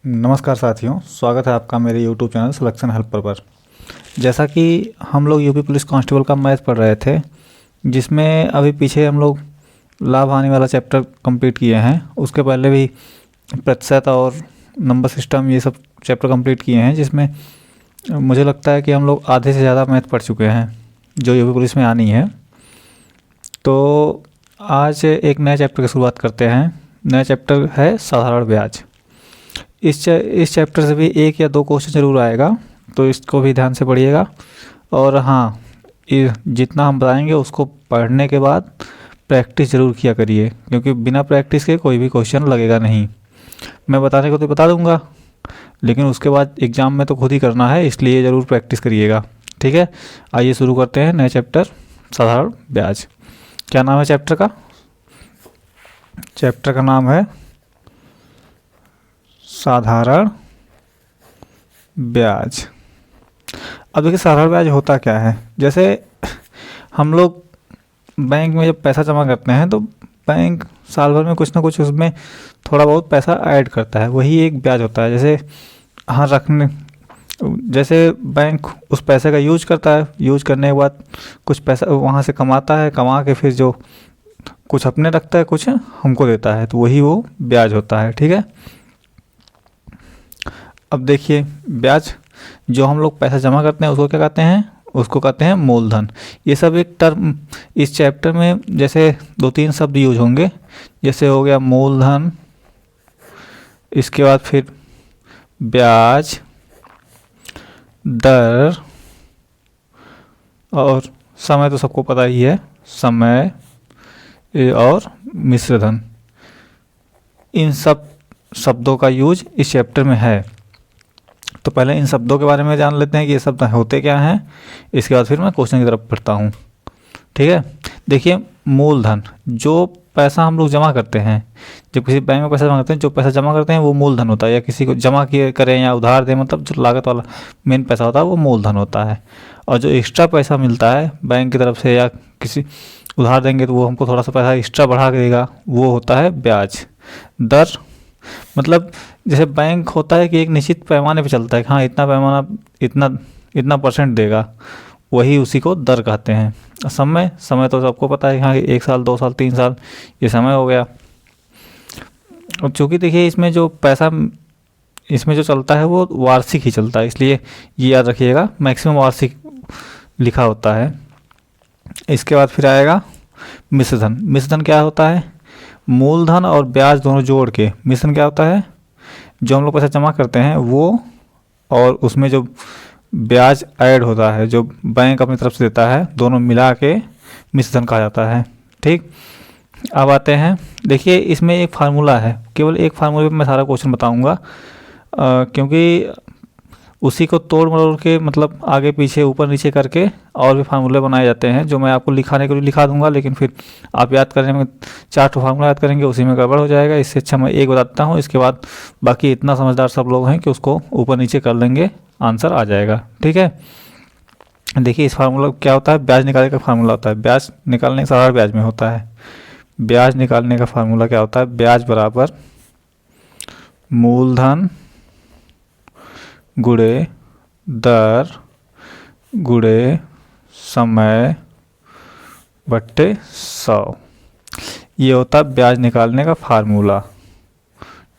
नमस्कार साथियों, स्वागत है आपका मेरे YouTube चैनल सिलेक्शन हेल्पर पर। जैसा कि हम लोग यूपी पुलिस कांस्टेबल का मैथ पढ़ रहे थे, जिसमें अभी पीछे हम लोग लाभ हानि वाला चैप्टर कंप्लीट किए हैं। उसके पहले भी प्रतिशत और नंबर सिस्टम ये सब चैप्टर कंप्लीट किए हैं, जिसमें मुझे लगता है कि हम लोग आधे से ज़्यादा मैथ पढ़ चुके हैं जो यूपी पुलिस में आनी है। तो आज एक नए चैप्टर की शुरुआत करते हैं। नया चैप्टर है साधारण ब्याज। इस चैप्टर से भी एक या दो क्वेश्चन ज़रूर आएगा, तो इसको भी ध्यान से पढ़िएगा। और हाँ, जितना हम बताएंगे उसको पढ़ने के बाद प्रैक्टिस ज़रूर किया करिए, क्योंकि बिना प्रैक्टिस के कोई भी क्वेश्चन लगेगा नहीं। मैं बताने को तो बता दूंगा, लेकिन उसके बाद एग्ज़ाम में तो खुद ही करना है, इसलिए ज़रूर प्रैक्टिस करिएगा। ठीक है, आइए शुरू करते हैं नए चैप्टर साधारण ब्याज। क्या नाम है चैप्टर का? चैप्टर का नाम है साधारण ब्याज। अब देखिए, साधारण ब्याज होता क्या है। जैसे हम लोग बैंक में जब पैसा जमा करते हैं, तो बैंक साल भर में कुछ ना कुछ उसमें थोड़ा बहुत पैसा ऐड करता है, वही एक ब्याज होता है। जैसे बैंक उस पैसे का यूज करता है, यूज करने के बाद कुछ पैसा वहाँ से कमाता है, कमा के फिर जो कुछ अपने रखता है, कुछ हमको देता है, तो वही वो ब्याज होता है। ठीक है, अब देखिए, ब्याज जो हम लोग पैसा जमा करते हैं उसको क्या कहते हैं? उसको कहते हैं मूलधन। ये सब एक टर्म इस चैप्टर में जैसे दो तीन शब्द यूज होंगे, जैसे हो गया मूलधन, इसके बाद फिर ब्याज दर, और समय तो सबको पता ही है, समय और मिश्र धन। इन सब शब्दों का यूज इस चैप्टर में है। तो पहले इन शब्दों के बारे में जान लेते हैं कि ये शब्द होते क्या हैं, इसके बाद फिर मैं क्वेश्चन की तरफ बढ़ता हूँ। ठीक है, देखिए, मूलधन, जो पैसा हम लोग जमा करते हैं, जब किसी बैंक में पैसा जमा करते हैं, जो पैसा जमा करते हैं वो मूलधन होता है, या किसी को जमा किए करें या उधार दें, मतलब जो लागत वाला मेन पैसा होता है वो मूलधन होता है। और जो एक्स्ट्रा पैसा मिलता है बैंक की तरफ से, या किसी उधार देंगे तो वो हमको थोड़ा सा पैसा एक्स्ट्रा बढ़ा के देगा, वो होता है ब्याज दर। मतलब जैसे बैंक होता है कि एक निश्चित पैमाने पे चलता है कि हाँ, इतना पैमाना इतना परसेंट देगा, वही उसी को दर कहते हैं। समय तो सबको पता है कि हाँ, 1 साल 2 साल 3 साल ये समय हो गया। और चूँकि देखिए, इसमें जो पैसा इसमें जो चलता है वो वार्षिक ही चलता है, इसलिए ये याद रखिएगा, मैक्सिमम वार्षिक लिखा होता है। इसके बाद फिर आएगा मिश्रधन। मिश्रधन क्या होता है? मूलधन और ब्याज दोनों जोड़ के मिश्रण क्या होता है? जो हम लोग पैसा जमा करते हैं वो, और उसमें जो ब्याज ऐड होता है जो बैंक अपनी तरफ से देता है, दोनों मिला के मिश्रधन कहा जाता है। ठीक, अब आते हैं, देखिए इसमें एक फार्मूला है, केवल एक फार्मूले पे मैं सारा क्वेश्चन बताऊंगा, क्योंकि उसी को तोड़ मरोड़ के, मतलब आगे पीछे ऊपर नीचे करके और भी फार्मूले बनाए जाते हैं, जो मैं आपको लिखाने के लिए लिखा दूंगा, लेकिन फिर आप याद करने में 4 फार्मूला याद करेंगे, उसी में गड़बड़ हो जाएगा। इससे अच्छा मैं एक बताता हूँ, इसके बाद बाकी इतना समझदार सब लोग हैं कि उसको ऊपर नीचे कर लेंगे, आंसर आ जाएगा। ठीक है, देखिए इस फार्मूला क्या होता है? ब्याज निकालने का फार्मूला होता है। ब्याज निकालने साधारण ब्याज में होता है। ब्याज निकालने का फार्मूला क्या होता है? ब्याज बराबर मूलधन गुणे दर गुणे समय बट्टे 100, ये होता है ब्याज निकालने का फार्मूला।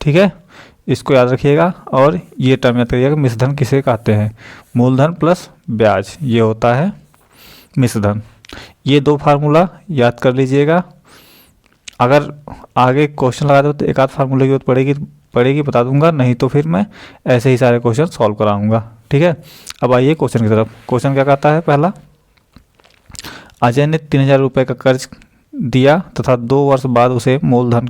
ठीक है, इसको याद रखिएगा। और ये टर्म याद करिएगा, मिश्रधन किसे कहते हैं? मूलधन प्लस ब्याज, ये होता है मिश्रधन। ये 2 फार्मूला याद कर लीजिएगा। अगर आगे क्वेश्चन लगा दो तो एक आध फार्मूले की जरूरत पड़ेगी, बता दूंगा, नहीं तो फिर मैं ऐसे ही सारे क्वेश्चन सॉल्व कराऊंगा। ठीक है, अब आइए क्वेश्चन की तरफ। क्वेश्चन क्या कहता है? पहला, अजय ने 3000 रुपये का कर्ज दिया तथा 2 वर्ष बाद उसे मूलधन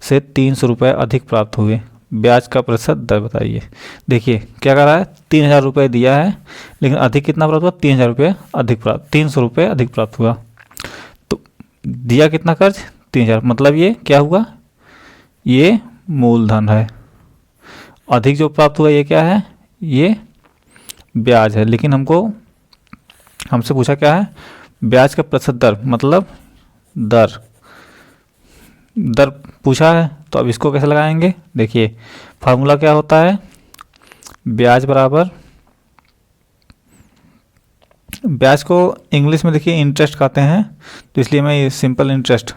से 300 रुपये अधिक प्राप्त हुए, ब्याज का प्रतिशत दर बताइए। देखिए क्या कर रहा है, 3000 रुपये दिया है, लेकिन अधिक कितना प्राप्त हुआ? 3000 रुपये अधिक प्राप्त, 300 रुपये अधिक प्राप्त हुआ। तो दिया कितना कर्ज? 3000, मतलब ये क्या हुआ? ये मूलधन है। अधिक जो प्राप्त हुआ ये क्या है? ये ब्याज है। लेकिन हमसे पूछा क्या है? ब्याज का प्रतिशत दर, मतलब दर पूछा है, तो अब इसको कैसे लगाएंगे, देखिए फार्मूला क्या होता है, ब्याज बराबर, ब्याज को इंग्लिश में देखिए इंटरेस्ट कहते हैं, तो इसलिए मैं ये सिंपल इंटरेस्ट,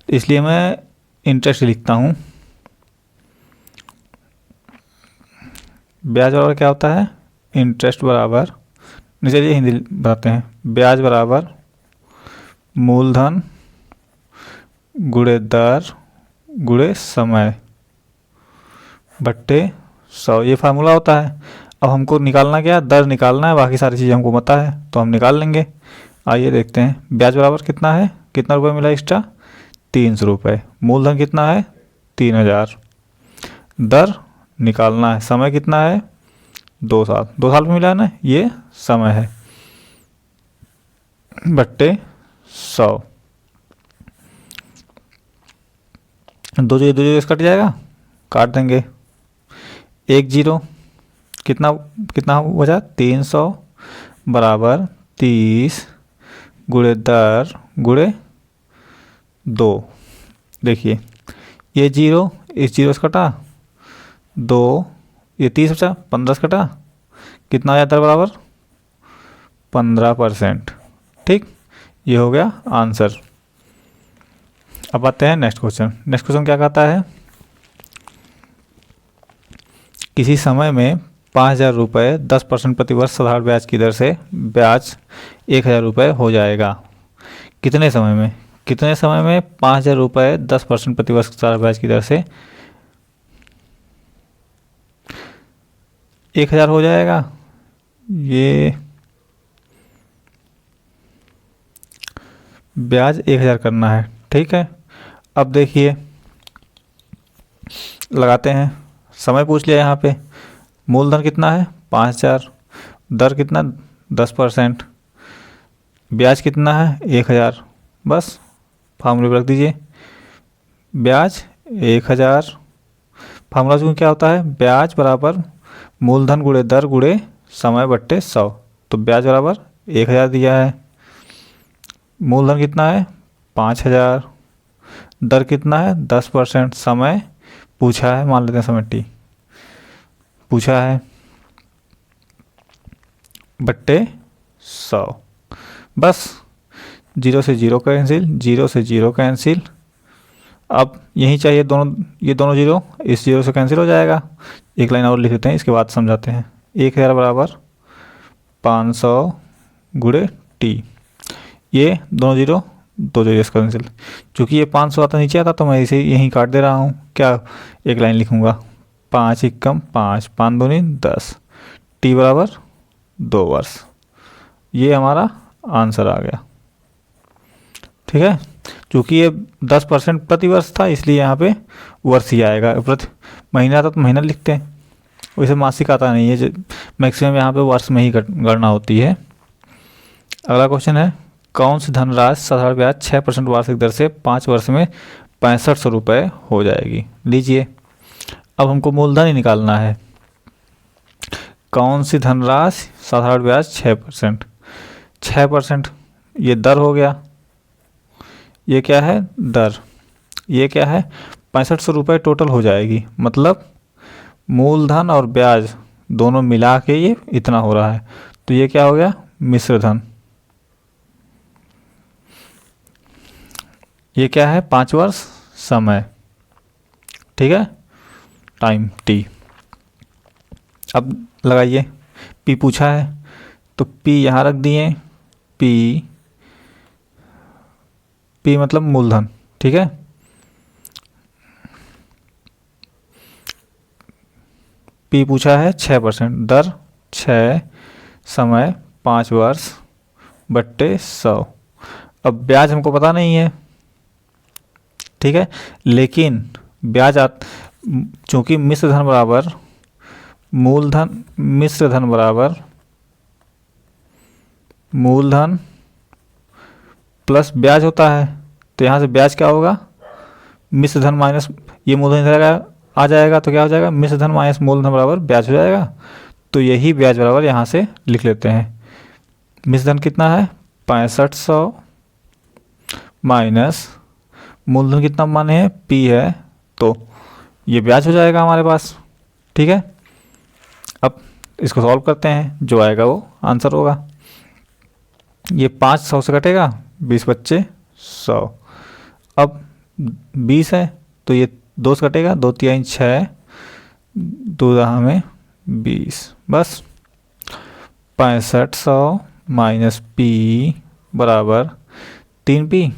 इसलिए मैं इंटरेस्ट लिखता हूँ। ब्याज बराबर क्या होता है, इंटरेस्ट बराबर, चलिए हिंदी बताते हैं, ब्याज बराबर मूलधन गुणे दर गुणे समय बट्टे 100, ये फार्मूला होता है। अब हमको निकालना क्या, दर निकालना है, बाकी सारी चीज़ें हमको पता है तो हम निकाल लेंगे। आइए देखते हैं, ब्याज बराबर कितना है, कितना रुपये मिला एक्स्ट्रा, 300 रुपये, मूलधन कितना है 3000, दर निकालना है, समय कितना है 2 साल, 2 साल में मिला है ना, ये समय है, बट्टे 100, दो जो कट जाएगा, काट देंगे, 1 0, कितना कितना बचा 300 बराबर 30 गुणे दर गुणे 2, देखिए ये 0 इस 0 से कटा 2, ये 30 बचा 15 से कटा, कितना आ जाता है बराबर 15%। ठीक, ये हो गया आंसर। अब आते हैं नेक्स्ट क्वेश्चन। नेक्स्ट क्वेश्चन क्या कहता है, किसी समय में 5000 रुपये 10% प्रतिवर्ष साधारण ब्याज की दर से ब्याज 1000 रुपये हो जाएगा, कितने समय में, कितने समय में 5000 रुपये 10% प्रतिवर्ष साधारण ब्याज की दर से 1000 हो जाएगा। ये ब्याज 1000 करना है, ठीक है। अब देखिए लगाते हैं, समय पूछ लिया यहाँ पे, मूलधन कितना है 5000, दर कितना 10%, ब्याज कितना है 1000, बस फार्मूले पर रख दीजिए, ब्याज 1000, फार्मूला जो क्या होता है, ब्याज बराबर मूलधन गुणे दर गुणे समय बट्टे 100, तो ब्याज बराबर 1000 दिया है, मूलधन कितना है 5000, दर कितना है 10%, समय पूछा है, मान लेते हैं समय टी पूछा है, बट्टे 100, बस 0 से 0 कैंसिल, 0 से 0 कैंसिल, अब यही चाहिए दोनों, ये दोनों 0 इस 0 से कैंसिल हो जाएगा। एक लाइन और लिख देते हैं, इसके बाद समझाते हैं। 1000 बराबर 500 गुणे टी, ये दोनों 0 दो 0 इसका कैंसिल, चूँकि ये 500 आता नीचे आता तो मैं इसे यहीं काट दे रहा हूँ, क्या एक लाइन लिखूँगा, 5 एकम 5, 5 दूनी 10, टी बराबर 2 वर्ष, ये हमारा आंसर आ गया। ठीक है, चूँकि ये 10% प्रति वर्ष था इसलिए यहाँ पे वर्ष ही आएगा, प्रति महीना आता तो महीना लिखते हैं, वैसे मासिक आता नहीं है, मैक्सिमम यहाँ पे वर्ष में ही गणना होती है। अगला क्वेश्चन है, कौन सी धनराशि साधारण ब्याज 6% वार्षिक दर से 5 वर्ष में 6500 रुपये हो जाएगी। लीजिए, अब हमको मूलधन ही निकालना है, कौन सी धनराशि साधारण ब्याज 6%, 6% ये दर हो गया, ये क्या है दर, ये क्या है 6500 रुपये टोटल हो जाएगी, मतलब मूलधन और ब्याज दोनों मिला के ये इतना हो रहा है, तो ये क्या हो गया मिश्र धन, ये क्या है 5 वर्ष समय, ठीक है, टाइम टी। अब लगाइए, पी पूछा है तो पी यहाँ रख दिए, पी मतलब मूलधन, ठीक है, पी पूछा है 6%, दर 6, समय 5 वर्ष बट्टे 100। अब ब्याज हमको पता नहीं है, ठीक है, लेकिन ब्याज चूँकि मिश्र धन बराबर मूलधन, मिश्र धन बराबर मूलधन प्लस ब्याज होता है, तो यहाँ से ब्याज क्या होगा मिश्र धन माइनस ये मूलधन इधर आ जाएगा, तो क्या हो जाएगा मिश्र धन माइनस मूलधन बराबर ब्याज हो जाएगा, तो यही ब्याज बराबर यहाँ से लिख लेते हैं। मिश्र धन कितना है 6500 माइनस मूलधन कितना माने हैं पी है, तो ये ब्याज हो जाएगा हमारे पास। ठीक है, अब इसको सॉल्व करते हैं, जो आएगा वो आंसर होगा। ये 5 100 से कटेगा, 20 बच्चे 100। अब 20 है तो ये 2 से कटेगा, 2 3 6, 2 हमें 20, बस 6500 माइनस पी बराबर 3p,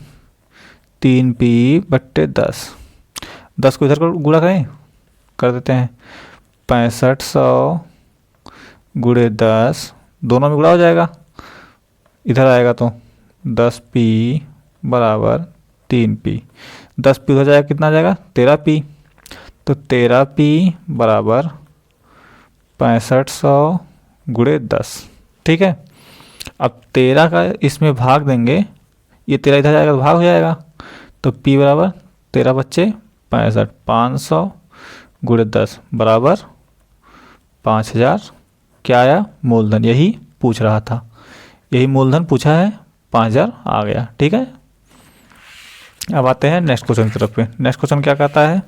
3p बट्टे 10। 10 को इधर गुणा करें, कर देते हैं, 6500 गुणे 10, दोनों में गुणा हो जाएगा, इधर आएगा तो 10p बराबर 3p। 10p हो जाएगा, कितना आ जाएगा 13p, तो 13p बराबर 6500 गुणे 10। ठीक है, अब 13 का इसमें भाग देंगे, ये 13 इधर जाएगा तो भाग हो जाएगा, तो p बराबर 13 बच्चे 65, 500 गुणे 10 बराबर 5000। क्या आया? मूलधन। यही पूछ रहा था, यही मूलधन पूछा है, 5000 आ गया। ठीक है, अब आते हैं नेक्स्ट क्वेश्चन की तरफ पे। नेक्स्ट क्वेश्चन क्या कहता है,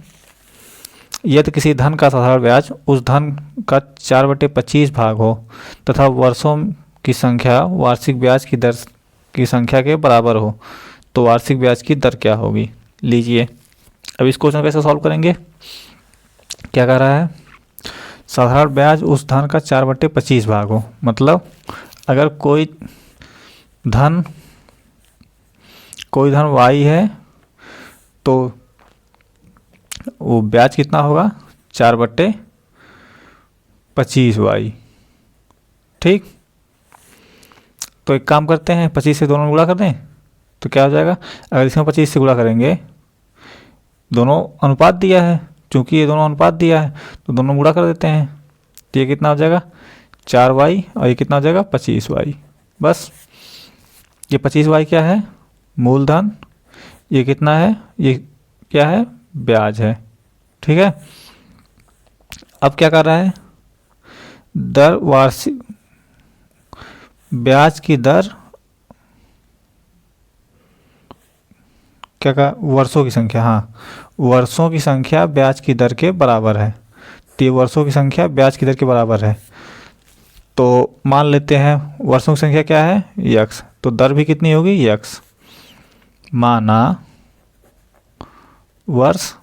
यदि किसी धन का साधारण ब्याज उस धन का 4/25 भाग हो तथा वर्षों की संख्या वार्षिक ब्याज की दर की संख्या के बराबर हो, तो वार्षिक ब्याज की दर क्या होगी? लीजिए, अब इस क्वेश्चन कैसे सॉल्व करेंगे। क्या कह रहा है, साधारण ब्याज उस धन का 4/25 भाग हो, मतलब अगर कोई धन y है तो वो ब्याज कितना होगा, 4/25y। ठीक, तो एक काम करते हैं, 25 से दोनों गुणा कर दें तो क्या हो जाएगा। अगर इसमें 25 से गुणा करेंगे, दोनों अनुपात दिया है, चूंकि ये दोनों अनुपात दिया है तो दोनों गुणा कर देते हैं, तो ये कितना हो जाएगा 4y और ये कितना हो जाएगा 25y। बस ये 25y क्या है, मूलधन, ये कितना है, ये क्या है, ब्याज है। ठीक है, अब क्या कर रहा है, दर वार्षिक ब्याज की दर, क्या कहा, वर्षों की संख्या, हाँ वर्षों की संख्या ब्याज की दर के बराबर है, तो ये वर्षों की संख्या ब्याज की दर के बराबर है। तो मान लेते हैं वर्षों की संख्या क्या है, यक्स, तो दर भी कितनी होगी, यक्स। माना वर्ष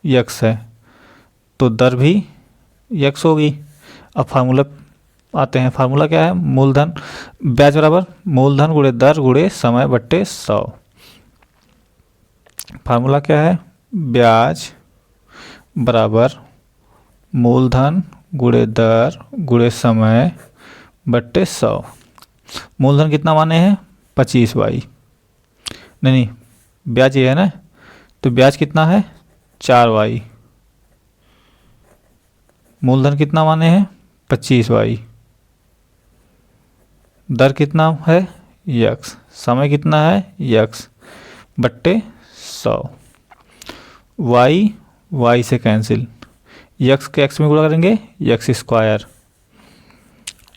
यक्स है तो दर भी यक्स होगी। अब फार्मूला आते हैं, फार्मूला क्या है, मूलधन ब्याज बराबर मूलधन गुणे दर गुणे समय बट्टे 100। फार्मूला क्या है, ब्याज बराबर मूलधन गुणे दर गुणे समय बट्टे 100। मूलधन कितना माने हैं, 25y, नहीं ब्याज ये है ना, तो ब्याज कितना है 4y, मूलधन कितना माने हैं 25y, दर कितना है यक्स, समय कितना है यक्स बट्टे 100। y से कैंसिल, यक्स के एक्स में गुणा करेंगे यक्स स्क्वायर,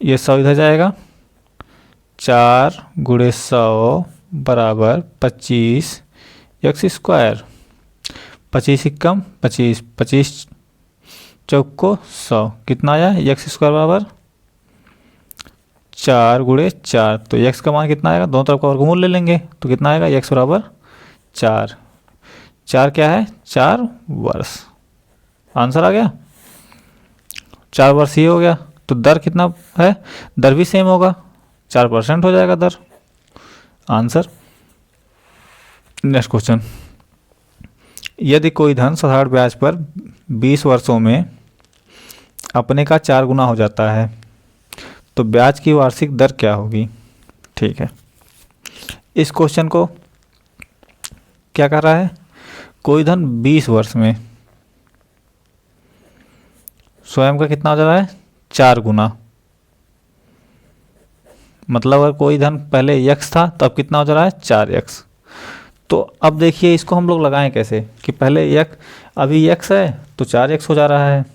ये 100 इधर जाएगा, 4 गुणे 100 बराबर 25 यक्स स्क्वायर, 25 एकम 25, 25 चौक को 100, कितना आया यक्स स्क्वायर बराबर 4 गुणे 4, तो यक्स का मान कितना आएगा, दोनों तरफ का वर्गमूल ले लेंगे तो कितना आएगा, यक्स बराबर 4। 4 क्या है, 4 वर्ष, आंसर आ गया 4 वर्ष, ये हो गया। तो दर कितना है, दर भी सेम होगा, 4% हो जाएगा दर, आंसर। नेक्स्ट क्वेश्चन, यदि कोई धन साधारण ब्याज पर 20 वर्षों में अपने का 4 गुना हो जाता है तो ब्याज की वार्षिक दर क्या होगी। ठीक है, इस क्वेश्चन को क्या कर रहा है, कोई धन 20 वर्ष में स्वयं का कितना हो जा रहा है, 4 गुना, मतलब अगर कोई धन पहले यक्स था तब कितना हो जा रहा है 4x। तो अब देखिए इसको हम लोग लगाएं कैसे, कि पहले यक्स, अभी यक्स है तो 4x हो जा रहा है,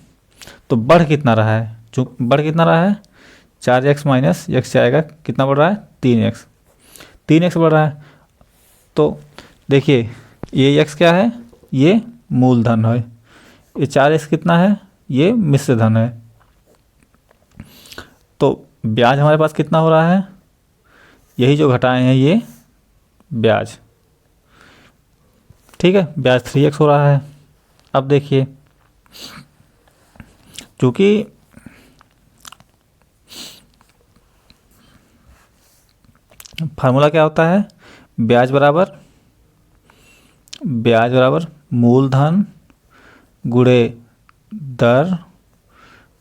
तो बढ़ कितना रहा है, जो बढ़ कितना रहा है 4x माइनस यक्स आएगा, कितना बढ़ रहा है 3x, 3x बढ़ रहा है। तो देखिए ये यक्स क्या है, ये मूलधन है, ये 4x कितना है, ये मिश्र धन है। तो ब्याज हमारे पास कितना हो रहा है, यही जो घटाए हैं ये ब्याज, ठीक है, ब्याज 3x हो रहा है। अब देखिए, चूँकि फार्मूला क्या होता है, ब्याज बराबर मूलधन गुणे दर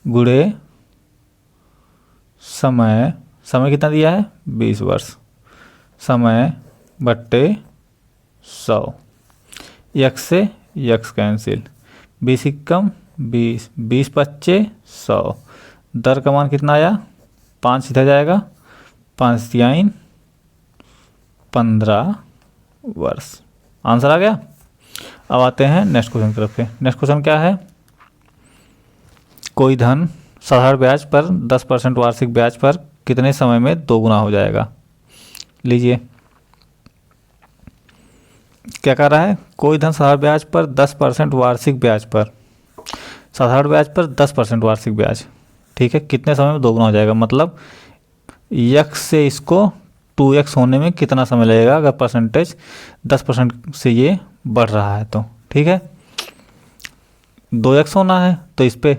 गुणे समय, समय कितना दिया है 20 वर्ष, समय बट्टे 100, यक्स से यक्स कैंसिल, 20 एकम 20, 20 पच्चे 100, दर का मान कितना आया 5 सीधा जाएगा, 5 तिहाई 15 वर्ष, आंसर आ गया। अब आते हैं नेक्स्ट क्वेश्चन की तरफ पे। नेक्स्ट क्वेश्चन क्या है, कोई धन साधारण ब्याज पर 10% वार्षिक ब्याज पर कितने समय में 2 गुना हो जाएगा। लीजिए क्या कर रहा है, कोई धन साधारण ब्याज पर 10% वार्षिक ब्याज पर, साधारण ब्याज पर 10% वार्षिक ब्याज, ठीक है, कितने समय में 2 गुना हो जाएगा, मतलब यक्स से इसको 2x होने में कितना समय लगेगा अगर परसेंटेज 10% से ये बढ़ रहा है तो, ठीक है। 2x होना है तो इस पे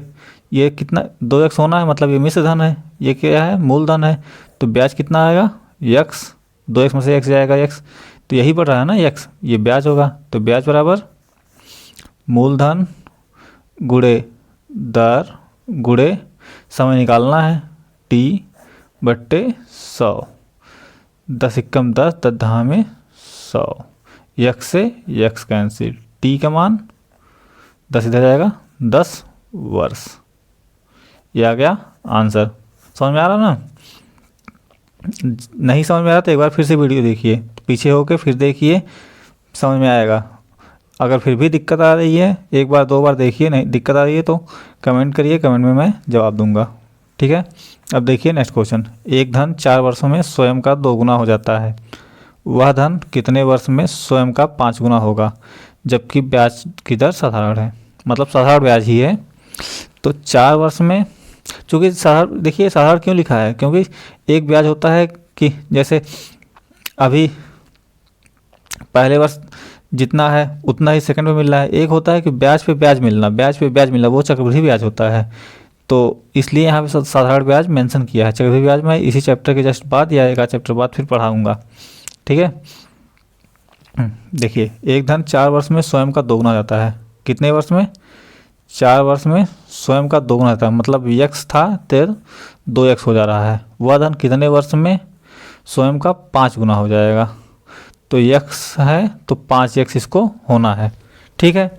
ये कितना 2x होना है, मतलब ये मिश्र धन है, ये क्या है मूलधन है, तो ब्याज कितना आएगा x, 2x में से x जाएगा x, तो यही बढ़ रहा है ना x, ये ब्याज होगा, तो ब्याज बराबर मूलधन गुणे दर गुणे समय निकालना है t बट्टे 100, 10 एकम 10, 10 दहा में 100, यक्स से यक्स कैंसिल, टी का मान 10 इधर जाएगा 10 वर्ष, ये आ गया आंसर। समझ में आ रहा ना, नहीं समझ में आ रहा तो एक बार फिर से वीडियो देखिए, पीछे होके फिर देखिए, समझ में आएगा। अगर फिर भी दिक्कत आ रही है, एक बार 2 बार देखिए, नहीं दिक्कत आ रही है तो कमेंट करिए, कमेंट में मैं जवाब दूंगा, ठीक है। अब देखिए नेक्स्ट क्वेश्चन, एक धन 4 वर्षों में स्वयं का 2 गुना हो जाता है, वह धन कितने वर्ष में स्वयं का 5 गुना होगा, जबकि ब्याज की दर साधारण है, मतलब साधारण ब्याज ही है। तो 4 वर्ष में, चूँकि साधारण, देखिए साधारण क्यों लिखा है, क्योंकि एक ब्याज होता है कि जैसे अभी पहले वर्ष जितना है उतना ही सेकंड में मिल रहा है, एक होता है कि ब्याज पे ब्याज मिलना, ब्याज पे ब्याज मिलना, वो चक्रवृद्धि ब्याज होता है। तो इसलिए यहाँ पे साधारण ब्याज मेंशन किया है। चक्रवृद्धि ब्याज मैं इसी चैप्टर के जस्ट बाद या एक आध चैप्टर बाद फिर पढ़ाऊँगा, ठीक है। देखिए एक धन 4 वर्ष में स्वयं का 2 गुना जाता है, कितने वर्ष में, 4 वर्ष में स्वयं का 2 गुना जाता है, मतलब यक्स था तेर 2x हो जा रहा है, वह धन कितने वर्ष में स्वयं का 5 गुना हो जाएगा, तो यक्स है तो 5x इसको होना है, ठीक है।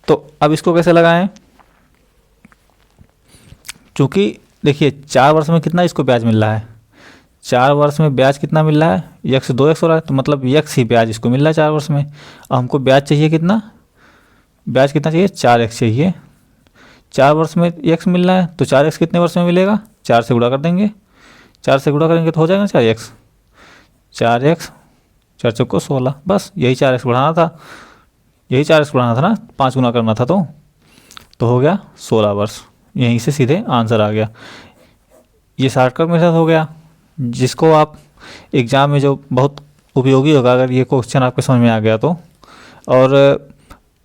तो अब इसको कैसे लगाएं, चूँकि देखिए 4 वर्ष में कितना इसको ब्याज मिल रहा है, 4 वर्ष में ब्याज कितना मिल रहा है, यक्स 2x हो रहा है, तो मतलब यक्स ही ब्याज इसको मिल रहा है 4 वर्ष में। अब हमको ब्याज चाहिए कितना, ब्याज कितना चाहिए 4x चाहिए, 4 वर्ष में x मिल रहा है, तो 4x कितने वर्ष में मिलेगा, 4 से गुणा कर देंगे, 4 से गुणा करेंगे तो हो जाएगा 4x, 4x 4 चौको 16, बस यही 4x बढ़ाना था, यही 4x बढ़ाना था ना, 5 गुना करना था, तो हो गया 16 वर्ष, यहीं से सीधे आंसर आ गया। ये शॉर्टकट मेथड हो गया, जिसको आप एग्ज़ाम में जो बहुत उपयोगी होगा अगर ये क्वेश्चन आपके समझ में आ गया तो। और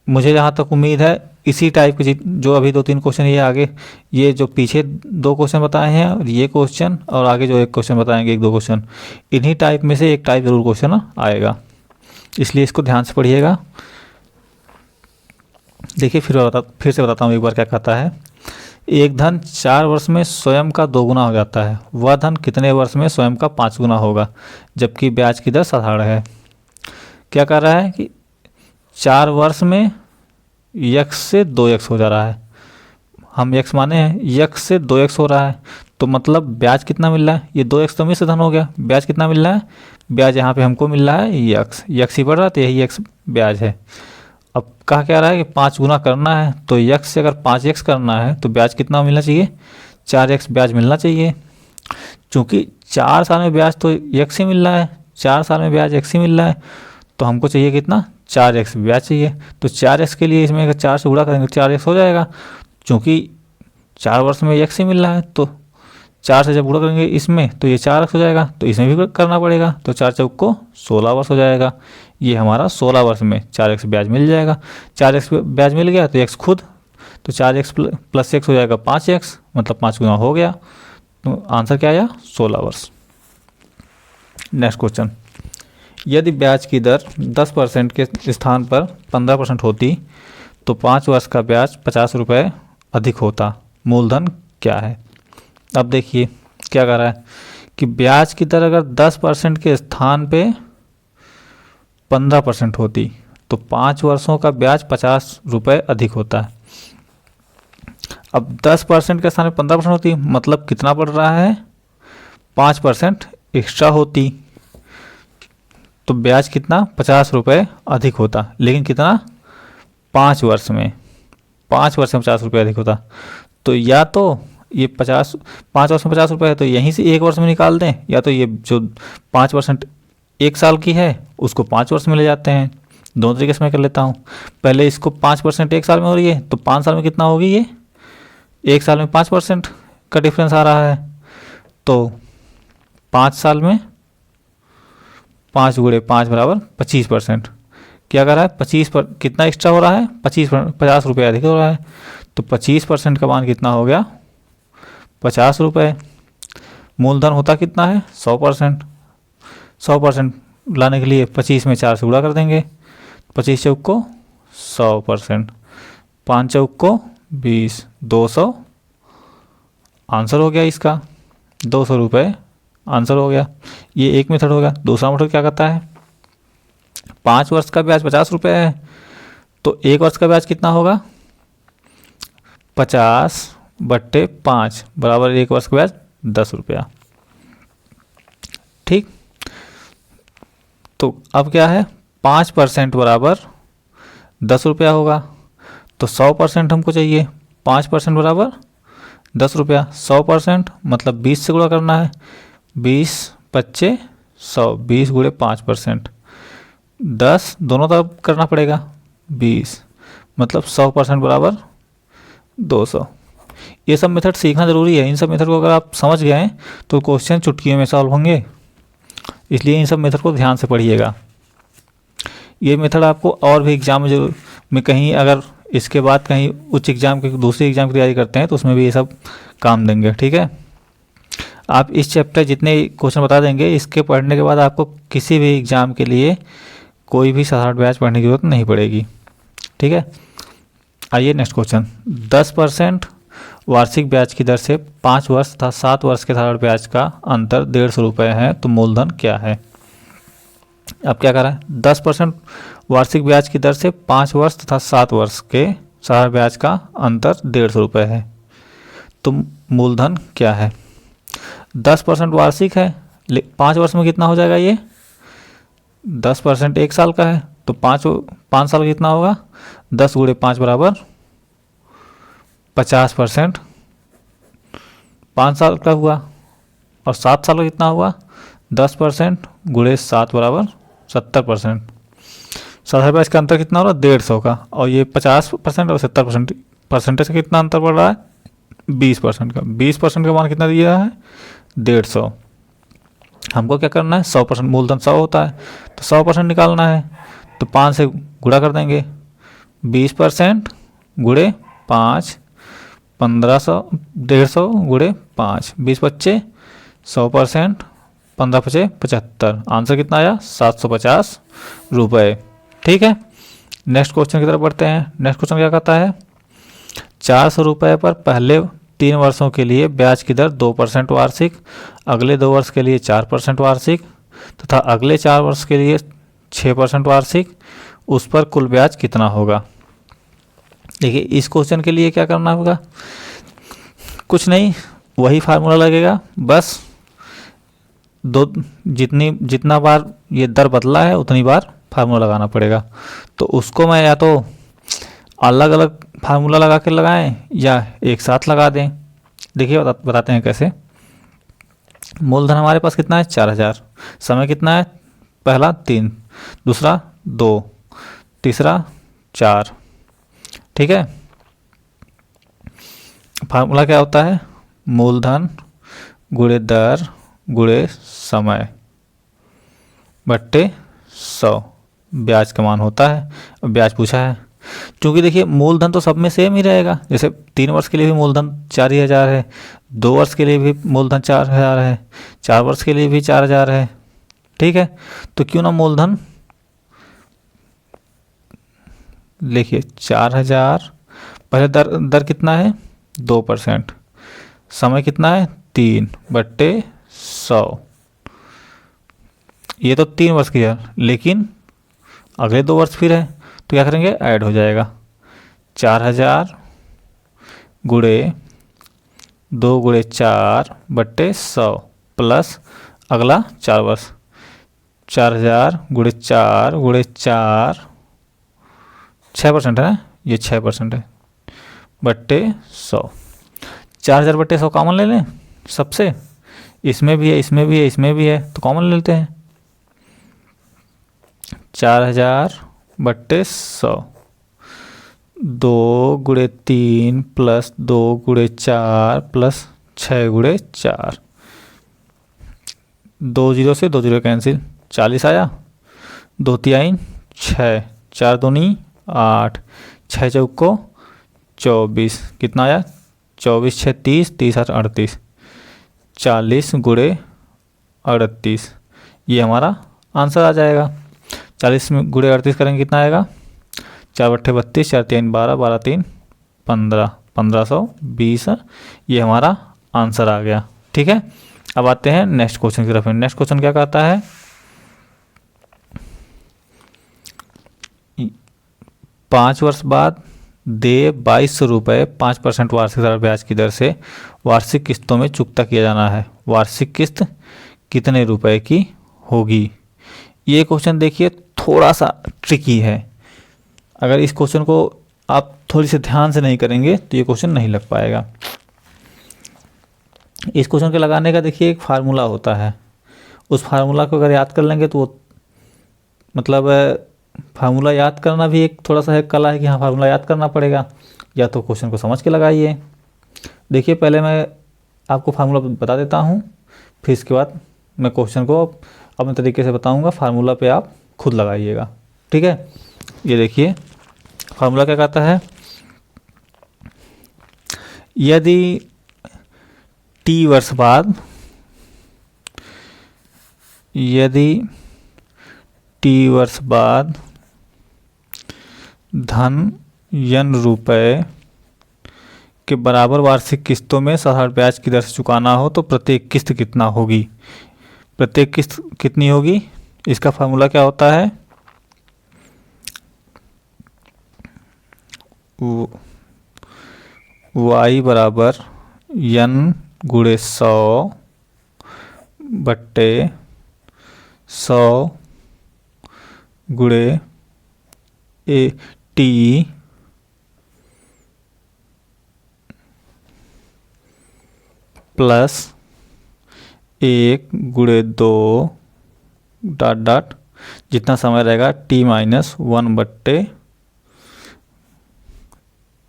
मुझे जहाँ तक उम्मीद है इसी टाइप के जो अभी 2-3 क्वेश्चन ये आगे, ये जो पीछे 2 क्वेश्चन बताए हैं और ये क्वेश्चन और आगे जो एक क्वेश्चन बताएंगे 1-2 क्वेश्चन, इन्हीं टाइप में से एक टाइप जरूर क्वेश्चन आएगा, इसलिए इसको ध्यान से पढ़िएगा। देखिए फिर से बताता हूँ एक बार क्या कहता है, एक धन 4 वर्ष में स्वयं का 2 गुना हो जाता है, वह धन कितने वर्ष में स्वयं का 5 गुना होगा, जबकि ब्याज की दर साधारण है। क्या कर रहा है कि 4 वर्ष में यक्स से 2x हो जा रहा है, हम x माने हैं, यक्स से 2x हो रहा है, तो मतलब ब्याज कितना मिल रहा है, ये 2x तो मिश्र धन हो गया, ब्याज कितना मिल रहा है, ब्याज यहाँ पे हमको मिल रहा है यक्स ही बढ़ रहा है, तो यही x ब्याज है। अब कहा क्या रहा है कि 5 गुना करना है, तो यक्स से अगर 5x करना है तो ब्याज कितना मिलना चाहिए, 4x ब्याज मिलना चाहिए। चूँकि 4 साल में ब्याज तो x ही मिल रहा है, 4 साल में ब्याज x ही मिल रहा है, तो हमको चाहिए कितना, 4x ब्याज चाहिए। तो 4x के लिए इसमें अगर 4 से गुणा करेंगे 4x हो जाएगा, क्योंकि 4 वर्ष में x ही मिल रहा है। तो 4 से जब गुणा करेंगे इसमें तो ये 4x हो जाएगा, तो इसमें भी करना पड़ेगा। तो 4 चौक को 16 वर्ष हो जाएगा। ये हमारा 16 वर्ष में 4x ब्याज मिल जाएगा। 4x ब्याज मिल गया तो x खुद, तो 4x प्लस x हो जाएगा 5x, मतलब 5 गुना हो गया। तो आंसर क्या आया, 16 वर्ष। नेक्स्ट क्वेश्चन, यदि ब्याज की दर 10% के स्थान पर 15% होती तो 5 वर्ष का ब्याज 50 रुपये अधिक होता, मूलधन क्या है। अब देखिए क्या कर रहा है कि ब्याज की दर अगर 10% के स्थान पे 15% होती तो 5 वर्षों का ब्याज 50 रुपये अधिक होता है। अब 10% के स्थान पे 15% होती, मतलब कितना बढ़ रहा है, 5% एक्स्ट्रा होती, तो ब्याज कितना, 50 रुपये अधिक होता। लेकिन कितना, 5 वर्ष में, 5 वर्ष में 50 रुपये अधिक होता। तो या तो ये 5 वर्ष में 50 रुपये है तो यहीं से 1 वर्ष में निकाल दें, या तो ये जो 5% 1 साल की है उसको 5 वर्ष में ले जाते हैं। दोनों तरीके से मैं कर लेता हूँ। पहले इसको 5% 1 साल में हो रही है, तो 5 साल में कितना होगी, ये 1 साल में 5% का डिफरेंस आ रहा है। तो 5 साल में 5 गुणे 5 बराबर 25%। क्या कर रहा है, 25 पर कितना एक्स्ट्रा हो रहा है, 50 रुपये अधिक हो रहा है। तो 25% का मान कितना हो गया, 50 रुपये। मूलधन होता कितना है, 100%। 100% लाने के लिए 25 में 4 से गुणा कर देंगे, 25 चौक को 100%, 5 चौक को 20, 200 आंसर हो गया इसका, 200 रुपये आंसर हो गया। ये एक मेथड हो गया। दूसरा मेथड क्या करता है, 5 वर्ष का ब्याज 50 रुपये है, तो 1 वर्ष का ब्याज कितना होगा, 50/5 बराबर 1 वर्ष का ब्याज 10 रुपया। ठीक, तो अब क्या है, 5% बराबर 10 रुपया होगा। तो 100% हमको चाहिए, 5% बराबर 10 रुपया। 100% मतलब 20 से गुणा करना है, 20 25 100, 20 गुणे 5%, 10 दोनों तरफ करना पड़ेगा, 20 मतलब 100% बराबर 200। ये सब मेथड सीखना ज़रूरी है। इन सब मेथड को अगर आप समझ गए हैं तो क्वेश्चन चुटकियों में सॉल्व होंगे, इसलिए इन सब मेथड को ध्यान से पढ़िएगा। ये मेथड आपको और भी एग्जाम में कहीं अगर इसके बाद कहीं उच्च एग्जाम के दूसरे एग्जाम की तैयारी करते हैं तो उसमें भी ये सब काम देंगे। ठीक है, आप इस चैप्टर जितने क्वेश्चन बता देंगे, इसके पढ़ने के बाद आपको किसी भी एग्ज़ाम के लिए कोई भी साधारण ब्याज पढ़ने की जरूरत नहीं पड़ेगी। ठीक है, आइए नेक्स्ट क्वेश्चन, 10% वार्षिक ब्याज की दर से 5 वर्ष तथा 7 वर्ष के साधारण ब्याज का अंतर 150 रुपये है, तो मूलधन क्या है। अब क्या कर रहा है, 10% वार्षिक ब्याज की दर से 5 वर्ष तथा 7 वर्ष के साधारण ब्याज का अंतर 150 रुपये है, तो मूलधन क्या है। 10% वार्षिक है, 5 वर्ष में कितना हो जाएगा, ये 10% 1 साल का है, तो 5 साल का कितना होगा, 10 गुणे 5 बराबर 50%, 5 साल का हुआ। और 7 साल का कितना हुआ, 10% गुणे 7 बराबर 70%। साधारण ब्याज का अंतर कितना हो रहा है, 150 का, और ये 50% और 70% परसेंटेज का कितना अंतर पड़ रहा है, 20% का। 20% का मान कितना दिया है, 150। हमको क्या करना है, 100%, मूलधन 100 होता है तो 100% निकालना है, तो 5 से गुणा कर देंगे, 20% गुणे 5, 1500, 150 गुणे 5, 20 25 100%, 15 5 75, आंसर कितना आया, 750 रुपये। ठीक है, नेक्स्ट क्वेश्चन की तरफ बढ़ते हैं। नेक्स्ट क्वेश्चन क्या कहता है, 400 रुपये पर पहले 3 वर्षों के लिए ब्याज की दर 2% वार्षिक, अगले 2 वर्ष के लिए 4% वार्षिक तथा अगले 4 वर्ष के लिए 6% वार्षिक, उस पर कुल ब्याज कितना होगा। देखिए इस क्वेश्चन के लिए क्या करना होगा, कुछ नहीं, वही फार्मूला लगेगा, बस जितना बार ये दर बदला है उतनी बार फार्मूला लगाना पड़ेगा। तो उसको मैं या तो अलग अलग फार्मूला लगा के लगाएं या एक साथ लगा दें। देखिए बताते हैं कैसे। मूलधन हमारे पास कितना है, 4000, समय कितना है, पहला 3, दूसरा 2, तीसरा 4। ठीक है, फार्मूला क्या होता है? मूलधन गुणे दर गुणे समय बट्टे 100 ब्याज का मान होता है। अब ब्याज पूछा है, क्योंकि देखिए मूलधन तो सब में सेम ही रहेगा। जैसे 3 वर्ष के लिए भी मूलधन 4,000 है, 2 वर्ष के लिए भी मूलधन 4,000 है, 4 वर्ष के लिए भी 4,000 है। ठीक है, तो क्यों ना मूलधन लिखिए 4,000। पहले दर कितना है? 2%। समय कितना है? 3 बट्टे 100। ये तो 3 वर्ष की है, लेकिन अगले 2 वर्ष फिर है, तो क्या करेंगे? ऐड हो जाएगा। 4,000 गुणे 2 गुणे 4 बट्टे 100 प्लस अगला 4 वर्ष। 4,000 गुणे 4 गुणे 4 6% है ना, ये 6% है बट्टे 100। 4,000 बट्टे 100 कॉमन ले लें सबसे, इसमें भी है, इसमें भी है, इसमें भी है, तो कॉमन ले लेते हैं। 4,000 बट्टे 100, 2 गुणे 3 प्लस 2 गुणे 4 प्लस 6 गुणे 4। 2 जीरो से 2 जीरो कैंसिल, 40 आया। 2 3 6, 4 दूनी 8, 6 चौको 24, कितना आया? 24 6 30, 30 8 38, 40 गुणे 38, ये हमारा आंसर आ जाएगा। 40 में गुणे 38 करेंगे कितना आएगा? 4 बट्टे 32, 4 3 12, 12 3 15, 1520, ये हमारा आंसर आ गया। ठीक है, अब आते हैं नेक्स्ट क्वेश्चन की तरफ। नेक्स्ट क्वेश्चन क्या कहता है? 5 वर्ष बाद दे 2200 रुपये 5% वार्षिक दर ब्याज की दर से वार्षिक किस्तों में चुकता किया जाना है। वार्षिक किस्त कितने रुपए की होगी? ये क्वेश्चन देखिए थोड़ा सा ट्रिकी है। अगर इस क्वेश्चन को आप थोड़ी सी ध्यान से नहीं करेंगे तो ये क्वेश्चन नहीं लग पाएगा। इस क्वेश्चन के लगाने का देखिए एक फार्मूला होता है, उस फार्मूला को अगर याद कर लेंगे तो वो मतलब फार्मूला याद करना भी एक थोड़ा सा है कला है कि हाँ फार्मूला याद करना पड़ेगा, या तो क्वेश्चन को समझ के लगाइए। देखिए पहले मैं आपको फार्मूला बता देता हूँ, फिर इसके बाद मैं क्वेश्चन को अपने तरीके से बताऊँगा, फार्मूला पे आप खुद लगाइएगा। ठीक है, ये देखिए फार्मूला क्या कहता है? यदि टी वर्ष बाद, यदि टी वर्ष बाद धन n रुपए के बराबर वार्षिक किस्तों में साधारण ब्याज की दर से चुकाना हो तो प्रत्येक किस्त कितना होगी? प्रत्येक किस्त कितनी होगी? इसका फार्मूला क्या होता है? y बराबर n गुणे 100 बट्टे 100 गुणे टी प्लस 1 गुणे 2 डॉट डॉट जितना समय रहेगा t-1 बट्टे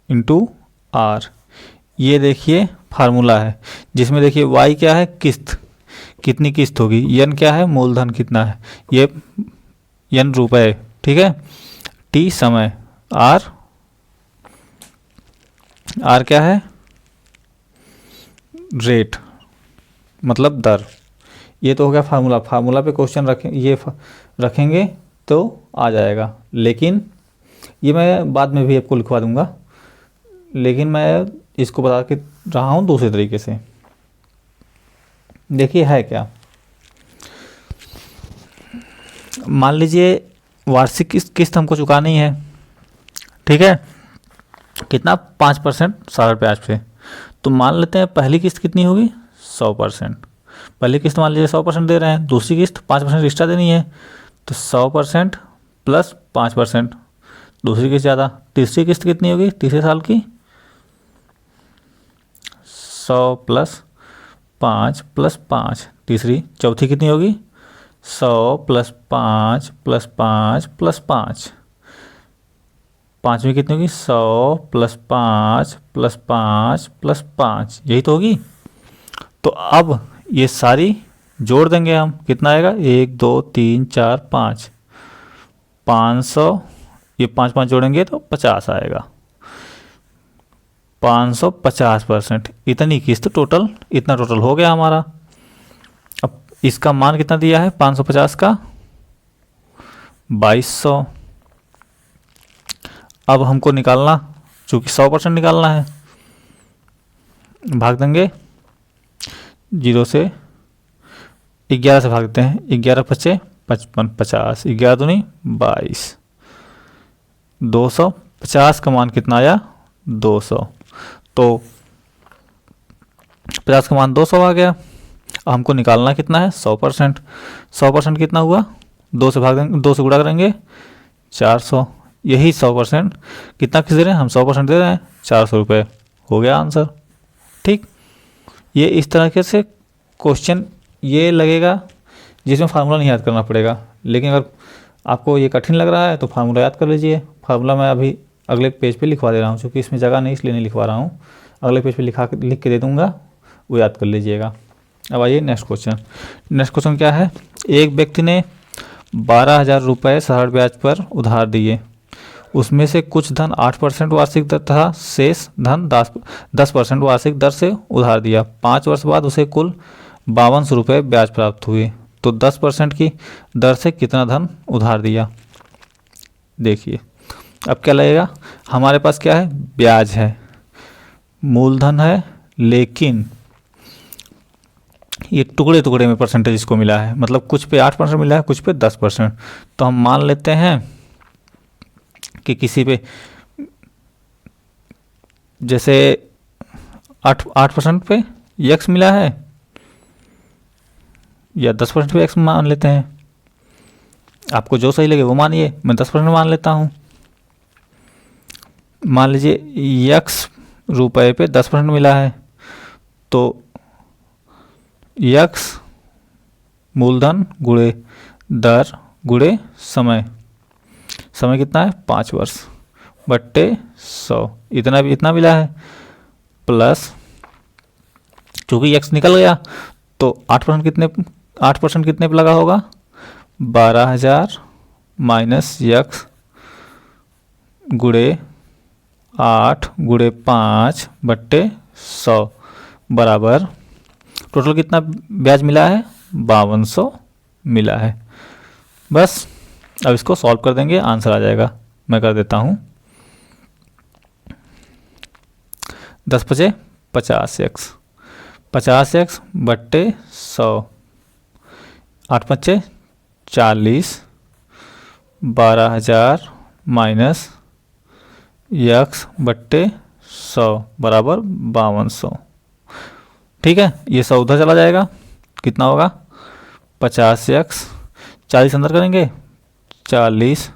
इंटू आर। ये देखिए फार्मूला है जिसमें देखिए y क्या है? किस्त, कितनी किस्त होगी? n क्या है? मूलधन कितना है? ये n रुपए। ठीक है, t समय, r क्या है? रेट मतलब दर। ये तो हो गया फार्मूला। फार्मूला पे क्वेश्चन रखेंगे तो आ जाएगा, लेकिन ये मैं बाद में भी आपको लिखवा दूंगा, लेकिन मैं इसको बता के रहा हूँ दूसरे तरीके से। देखिए है क्या, मान लीजिए वार्षिक किस्त हमको चुकानी है। ठीक है, कितना? 5% साधारण ब्याज पे। तो मान लेते हैं पहली किस्त कितनी होगी? 100%। पहली किस्त मान लीजिए 100% दे रहे हैं, दूसरी किस्त 5% एक्स्ट्रा देनी है, तो 100% प्लस 5%, दूसरी किस्त ज़्यादा। तीसरी किस्त कितनी होगी तीसरे साल की? 100 प्लस 5 प्लस 5, तीसरी। चौथी कितनी होगी? 100 प्लस 5 प्लस 5 प्लस 5, 5 में कितनी होगी? 100 प्लस 5 प्लस 5 प्लस 5, यही तो होगी। तो अब ये सारी जोड़ देंगे हम, कितना आएगा? 1 2 3 4 5, 500, ये 5 5 जोड़ेंगे तो 50 आएगा। 550%, इतनी किस्त टोटल, इतना टोटल हो गया हमारा। अब इसका मान कितना दिया है 550 का? 2200। अब हमको निकालना, चूँकि 100% निकालना है, भाग देंगे 0 से 11 से भाग देते हैं। 11 पचे 55, 50, 11 दूनी 22, 250 का मान कितना आया? 200। तो 50 का मान 200 आ गया। अब हमको निकालना कितना है? 100%। 100% कितना हुआ? 2 से भाग देंगे, 2 से गुणा करेंगे 400। यही 100%, कितना किस दे रहे हैं हम? 100% दे रहे हैं, 400 रुपये। हो गया आंसर। ठीक, ये इस तरह से क्वेश्चन ये लगेगा जिसमें फार्मूला नहीं याद करना पड़ेगा। लेकिन अगर आपको ये कठिन लग रहा है तो फार्मूला याद कर लीजिए। फार्मूला मैं अभी अगले पेज पे लिखवा दे रहा हूँ, क्योंकि इसमें जगह नहीं इसलिए नहीं लिखवा रहा हूँ। अगले पेज पे लिख के दे दूँगा, वो याद कर लीजिएगा। अब आइए नेक्स्ट क्वेश्चन। नेक्स्ट क्वेश्चन क्या है? एक व्यक्ति ने 12,000 रुपये सरल ब्याज पर उधार दिए। उसमें से कुछ धन 8% वार्षिक दर तथा शेष धन 10% वार्षिक दर से उधार दिया। 5 वर्ष बाद उसे कुल 5200 रुपये ब्याज प्राप्त हुए। तो 10% की दर से कितना धन उधार दिया? देखिए अब क्या लगेगा, हमारे पास क्या है? ब्याज है, मूलधन है, लेकिन ये टुकड़े टुकड़े में परसेंटेज इसको मिला है। मतलब कुछ पे 8% मिला है, कुछ पे 10%। तो हम मान लेते हैं कि किसी पे जैसे 8% पे x मिला है, या 10% पे x मान लेते हैं। आपको जो सही लगे वो मानिए, मैं 10% मान लेता हूँ। मान लीजिए x रुपये पे 10% मिला है, तो x मूलधन गुणे दर गुणे समय। समय कितना है? 5 वर्ष बट्टे 100, इतना मिला है। प्लस चूँकि x निकल गया तो 8% कितने पे लगा होगा? 12,000 माइनस x गुणे 8 गुणे 5 बट्टे 100 बराबर टोटल कितना ब्याज मिला है? 5200 मिला है। बस अब इसको सॉल्व कर देंगे, आंसर आ जाएगा। मैं कर देता हूँ। 10 पचे 50x, 50x बट्टे 100, 8 पच्चे 40, 12,000 माइनस x बट्टे 100 बराबर 5200। ठीक है, ये 100 उधर चला जाएगा, कितना होगा? 50x, 40 अंदर करेंगे, 40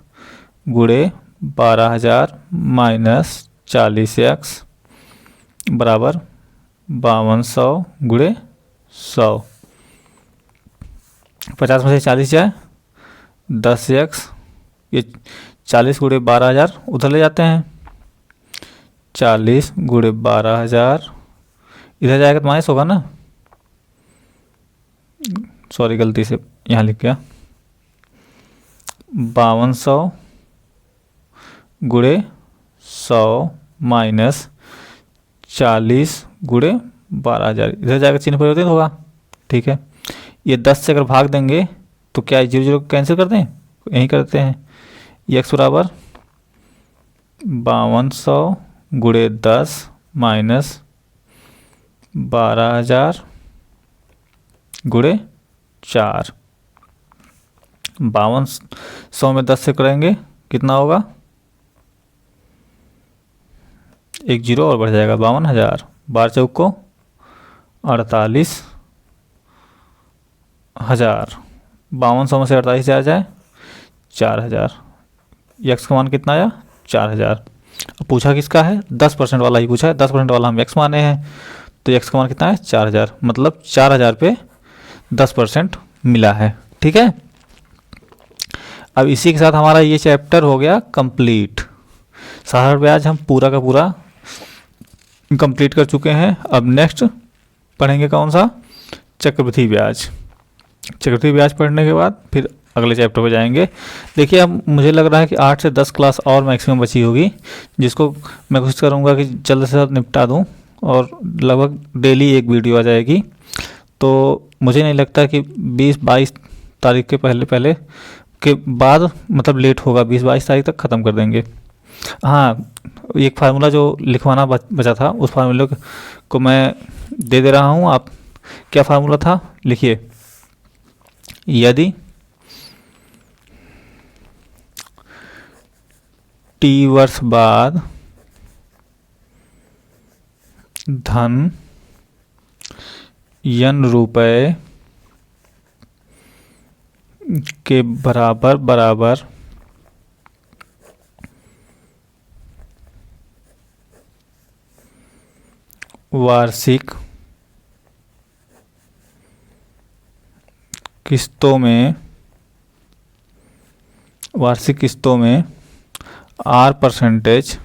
गुणे 12,000 माइनस 40x बराबर 5200 गुणे 100। 50 में से 40 जाए 10x, ये 40 गुणे 12,000 उधर ले जाते हैं, 40 गुणे 12,000 इधर जाएगा तो माइनस होगा ना, सॉरी गलती से यहाँ लिख गया। 5200 गुणे 100 माइनस 40 गुणे 12,000, इधर जाकर चिन्ह परिवर्तित होगा। ठीक है, ये 10 से अगर भाग देंगे तो क्या 0 0 कैंसिल कर दें? यहीं करते हैं। x बराबर 5200 गुणे 10 माइनस 12,000 गुणे 4। 5200 में 10 से करेंगे कितना होगा? एक 0 और बढ़ जाएगा, 52,000। 12 चौक को 48,000। 5200 में से 48 जा जाए 4,000। x का मान कितना आया? 4,000। अब पूछा किसका है? 10% वाला ही पूछा है। 10% वाला हम x माने हैं, तो x का मान कितना है? 4,000। मतलब 4,000 पे 10% मिला है। ठीक है, अब इसी के साथ हमारा ये चैप्टर हो गया कंप्लीट। साधारण ब्याज हम पूरा का पूरा कंप्लीट कर चुके हैं। अब नेक्स्ट पढ़ेंगे कौन सा, चक्रवृद्धि ब्याज। चक्रवृद्धि ब्याज पढ़ने के बाद फिर अगले चैप्टर पे जाएंगे। देखिए अब मुझे लग रहा है कि 8 से 10 क्लास और मैक्सिमम बची होगी, जिसको मैं कोशिश करूँगा कि जल्द से जल्द निपटा दूँ, और लगभग डेली एक वीडियो आ जाएगी। तो मुझे नहीं लगता कि 20-22 तारीख के पहले के बाद मतलब लेट होगा, 20-22 तारीख तक ख़त्म कर देंगे। हाँ, एक फार्मूला जो लिखवाना बचा था, उस फार्मूले को मैं दे रहा हूँ। आप, क्या फार्मूला था, लिखिए। यदि t वर्ष बाद धन n रुपए के बराबर वार्षिक किस्तों में R%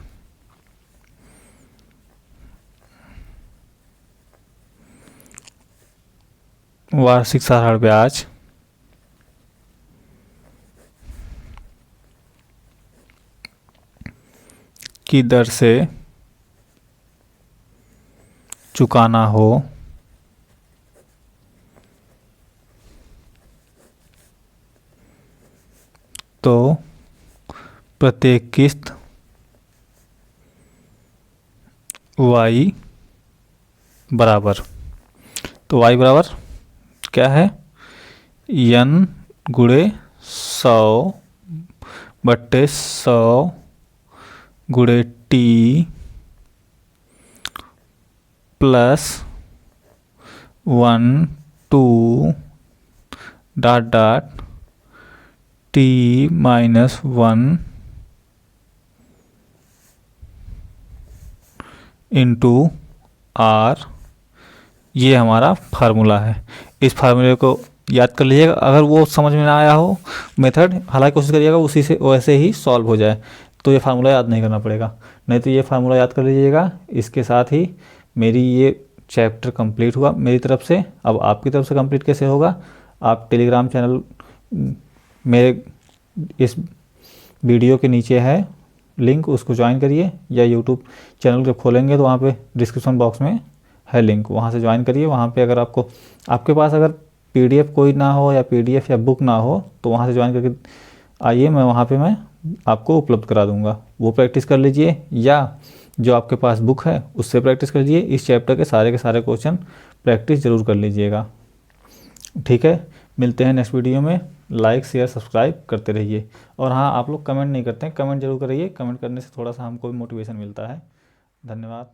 वार्षिक साधारण ब्याज की दर से चुकाना हो तो प्रत्येक किस्त y बराबर, तो y बराबर क्या है, n गुणे 100/100 गुणे t plus 1 2 t minus 1 into r। ये हमारा फार्मूला है। इस फार्मूले को याद कर लीजिएगा। अगर वो समझ में ना आया हो मेथड, हालांकि कोशिश करिएगा उसी से वैसे ही सॉल्व हो जाए, तो ये फार्मूला याद नहीं करना पड़ेगा। नहीं तो ये फार्मूला याद कर लीजिएगा। इसके साथ ही मेरी ये चैप्टर कंप्लीट हुआ मेरी तरफ से। अब आपकी तरफ से कंप्लीट कैसे होगा, आप टेलीग्राम चैनल मेरे इस वीडियो के नीचे है लिंक, उसको ज्वाइन करिए, या यूट्यूब चैनल जब खोलेंगे तो वहाँ पे डिस्क्रिप्शन बॉक्स में है लिंक, वहाँ से ज्वाइन करिए। वहाँ पे अगर आपके पास अगर PDF कोई ना हो या PDF या बुक ना हो तो वहाँ से ज्वाइन करके आइए, मैं वहाँ पे मैं आपको उपलब्ध करा दूँगा। वो प्रैक्टिस कर लीजिए, या जो आपके पास बुक है उससे प्रैक्टिस कर लीजिए। इस चैप्टर के सारे क्वेश्चन प्रैक्टिस ज़रूर कर लीजिएगा। ठीक है, मिलते हैं नेक्स्ट वीडियो में। लाइक शेयर सब्सक्राइब करते रहिए। और हाँ, आप लोग कमेंट नहीं करते हैं, कमेंट जरूर करिए। कमेंट करने से थोड़ा सा हमको भी मोटिवेशन मिलता है। धन्यवाद।